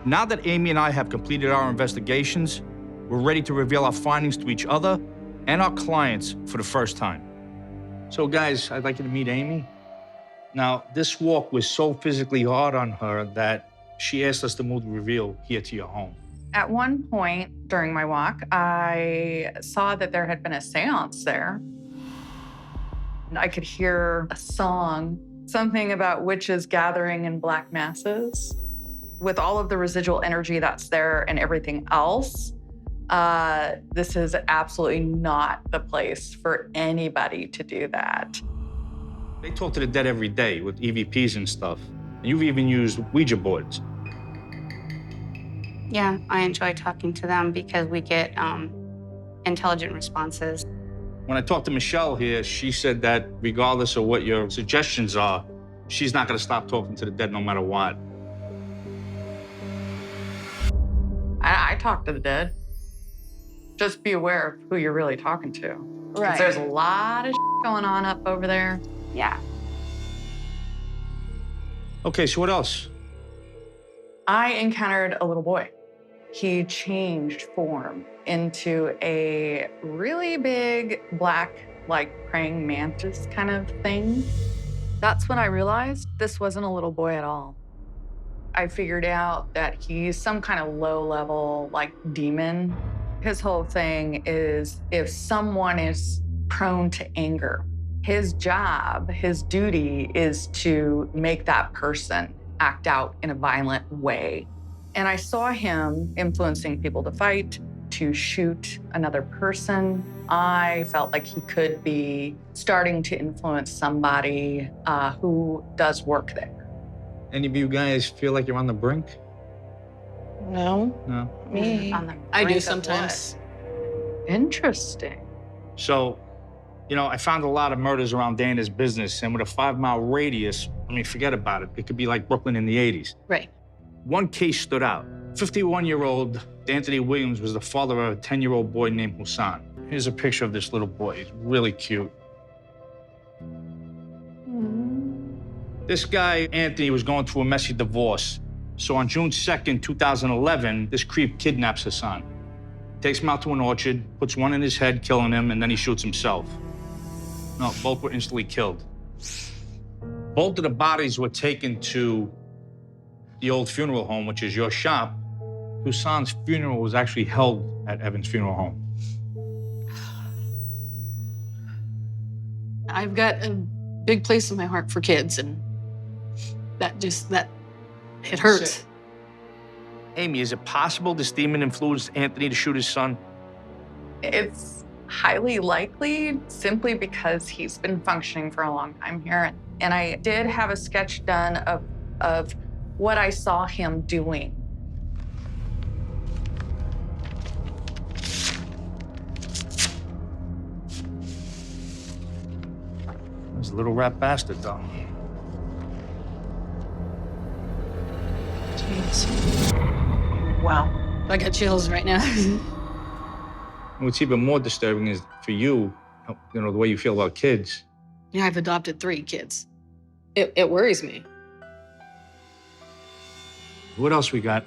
Now that Amy and I have completed our investigations, we're ready to reveal our findings to each other and our clients for the first time. So guys, I'd like you to meet Amy. Now, this walk was so physically hard on her that she asked us to move the reveal here to your home. At one point during my walk, I saw that there had been a seance there. I could hear a song, something about witches gathering in black masses. With all of the residual energy that's there and everything else, this is absolutely not the place for anybody to do that. They talk to the dead every day with EVPs and stuff. And you've even used Ouija boards. Yeah, I enjoy talking to them because we get intelligent responses. When I talked to Michelle here, she said that regardless of what your suggestions are, she's not gonna stop talking to the dead no matter what. I talk to the dead. Just be aware of who you're really talking to. Right. 'Cause there's a lot of going on up over there. Yeah. Okay, so what else? I encountered a little boy. He changed form into a really big black, like praying mantis kind of thing. That's when I realized this wasn't a little boy at all. I figured out that he's some kind of low-level, like, demon. His whole thing is if someone is prone to anger, his job, his duty is to make that person act out in a violent way. And I saw him influencing people to fight, to shoot another person. I felt like he could be starting to influence somebody who does work there. Any of you guys feel like you're on the brink? No, No? me. On the I do brink of sometimes. Interesting. So, you know, I found a lot of murders around Dana's business, and with a 5-mile radius, I mean, forget about it. It could be like Brooklyn in the 80s. Right. One case stood out. 51-year-old Anthony Williams was the father of a 10-year-old boy named Hassan. Here's a picture of this little boy. He's really cute. This guy, Anthony, was going through a messy divorce. So on June 2nd, 2011, this creep kidnaps Hassan. Takes him out to an orchard, puts one in his head, killing him, and then he shoots himself. No, both were instantly killed. Both of the bodies were taken to the old funeral home, which is your shop. Hassan's funeral was actually held at Evans Funeral Home. I've got a big place in my heart for kids, and it hurts. Amy, is it possible this demon influenced Anthony to shoot his son? It's highly likely simply because he's been functioning for a long time here. And I did have a sketch done of what I saw him doing. He's a little rat bastard, though. Jeez. Wow. I got chills right now. What's even more disturbing is for you, you know, the way you feel about kids. Yeah, I've adopted 3 kids. It worries me. What else we got?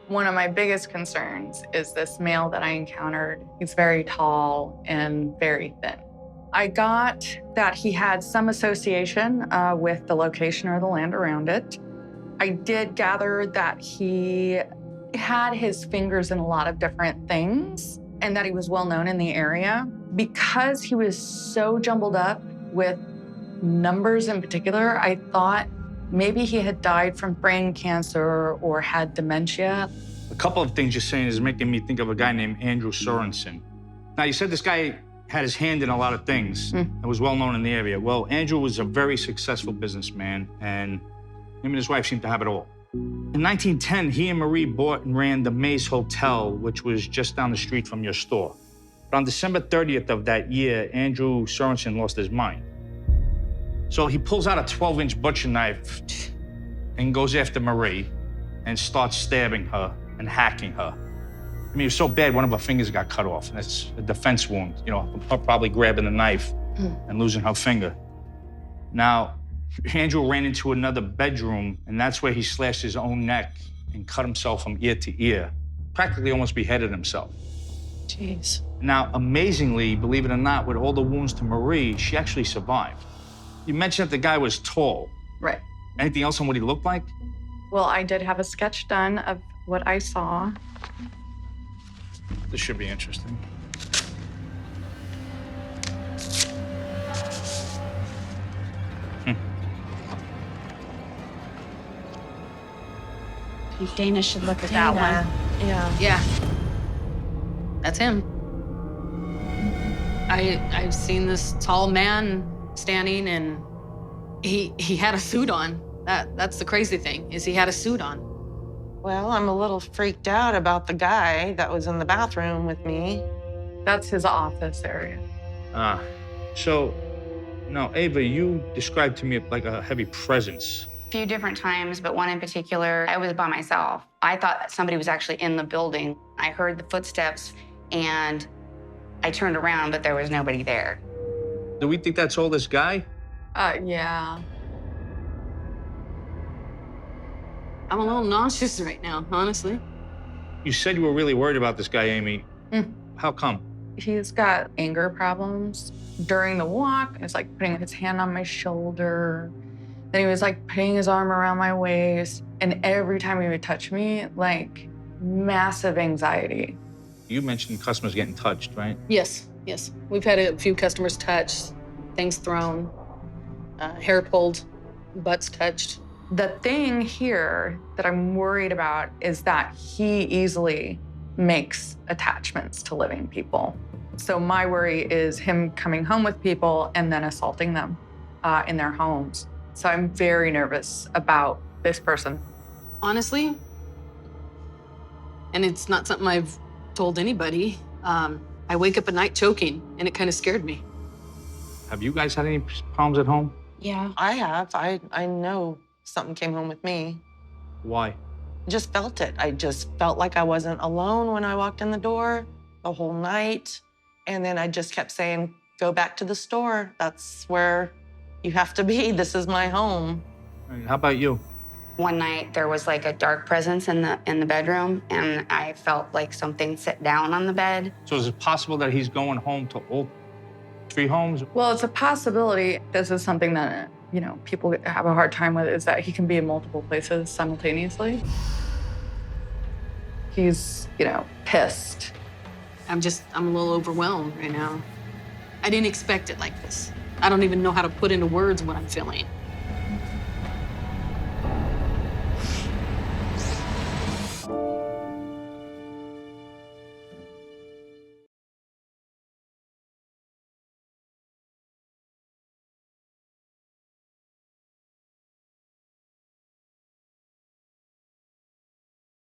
One of my biggest concerns is this male that I encountered. He's very tall and very thin. I got that he had some association with the location or the land around it. I did gather that he had his fingers in a lot of different things and that he was well known in the area. Because he was so jumbled up with numbers in particular, I thought maybe he had died from brain cancer or had dementia. A couple of things you're saying is making me think of a guy named Andrew Sorensen. Now, you said this guy had his hand in a lot of things and was well known in the area. Well, Andrew was a very successful businessman, and him and his wife seemed to have it all. In 1910, he and Marie bought and ran the Maze Hotel, which was just down the street from your store. But on December 30th of that year, Andrew Sorensen lost his mind. So he pulls out a 12-inch butcher knife and goes after Marie and starts stabbing her and hacking her. I mean, it was so bad, one of her fingers got cut off. And that's a defense wound, you know, her probably grabbing the knife and losing her finger. Now, Andrew ran into another bedroom, and that's where he slashed his own neck and cut himself from ear to ear, practically almost beheaded himself. Jeez. Now, amazingly, believe it or not, with all the wounds to Marie, she actually survived. You mentioned that the guy was tall. Right. Anything else on what he looked like? Well, I did have a sketch done of what I saw. This should be interesting. Dana should look at that one. Yeah. Yeah. That's him. I've seen this tall man standing, and he had a suit on. That's the crazy thing, is he had a suit on. Well, I'm a little freaked out about the guy that was in the bathroom with me. That's his office area. So, now, Ava, you described to me like a heavy presence. A few different times, but one in particular, I was by myself. I thought that somebody was actually in the building. I heard the footsteps, and I turned around, but there was nobody there. Do we think that's all this guy? Yeah. I'm a little nauseous right now, honestly. You said you were really worried about this guy, Amy. How come? He's got anger problems. During the walk, he was like putting his hand on my shoulder. Then he was like putting his arm around my waist. And every time he would touch me, like massive anxiety. You mentioned customers getting touched, right? Yes. We've had a few customers touched, things thrown, hair pulled, butts touched. The thing here that I'm worried about is that he easily makes attachments to living people. So my worry is him coming home with people and then assaulting them in their homes. So I'm very nervous about this person. Honestly, and it's not something I've told anybody, I wake up at night choking, and it kind of scared me. Have you guys had any problems at home? Yeah. I have. I know something came home with me. Why? Just felt it. I just felt like I wasn't alone when I walked in the door the whole night. And then I just kept saying, go back to the store. That's where you have to be. This is my home. How about you? One night there was like a dark presence in the bedroom, and I felt like something sit down on the bed. So is it possible that he's going home to all 3 homes? Well, it's a possibility. This is something that, people have a hard time with, is that he can be in multiple places simultaneously. He's, pissed. I'm a little overwhelmed right now. I didn't expect it like this. I don't even know how to put into words what I'm feeling.